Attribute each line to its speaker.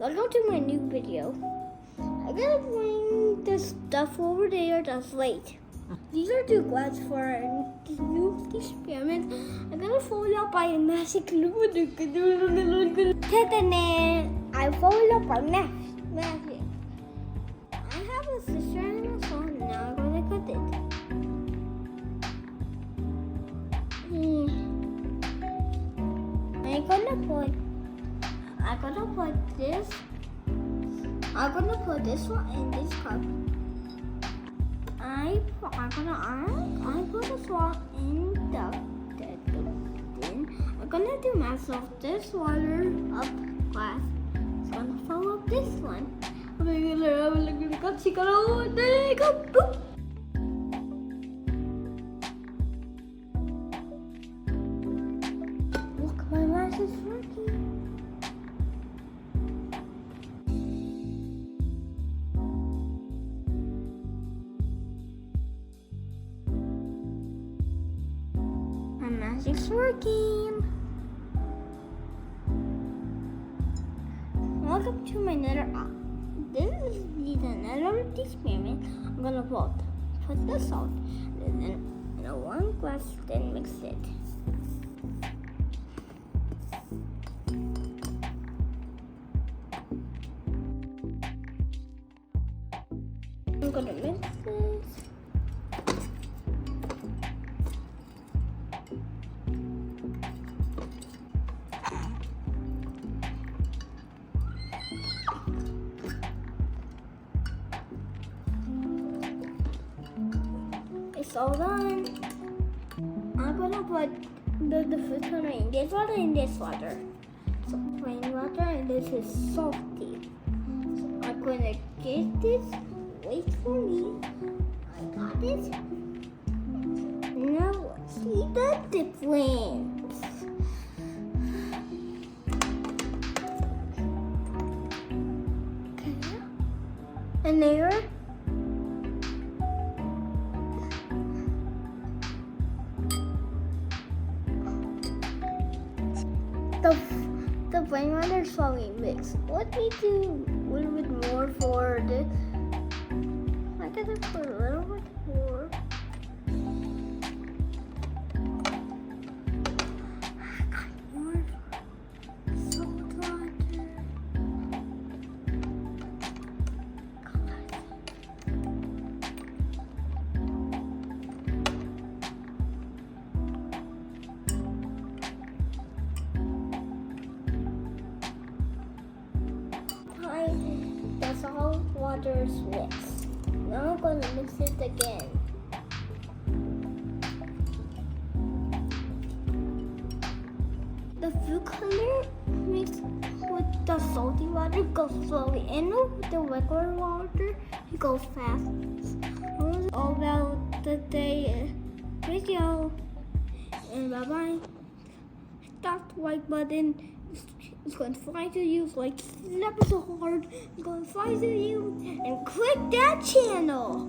Speaker 1: Welcome to my new video. I'm gonna bring this stuff over there that's late. These are two glass for a new experiment. I'm gonna fold up by magic glue. I fold up by magic. I have a sister and a son. Now I'm gonna cut it. I'm gonna put this one in this cup. I put this one in the bin. I'm gonna do myself this water up glass. It's gonna fill up this one. Look, my mask is working. My magic's working. Welcome to my nether. This is the nether experiment. I'm gonna put the salt in a one glass, then mix it. I'm gonna mix this. It's all done. I'm gonna put the food coloring in this water and this water. So plain water and this is salty. So I'm gonna get this. Wait for me. I got it. Now let's see the difference. Okay. And there. The plain water is slowly mixed. Let me do a little bit more for the. I gotta put a little bit more. I got more salt water. That's all water is mixed. Now I'm going to mix it again. The food color mixed with the salty water goes slowly, and with the regular water it goes fast. That was all about the day video, and bye bye. Hit that like button. It's going to fly to you, like slap so hard. It's going to fly to you, and click that channel.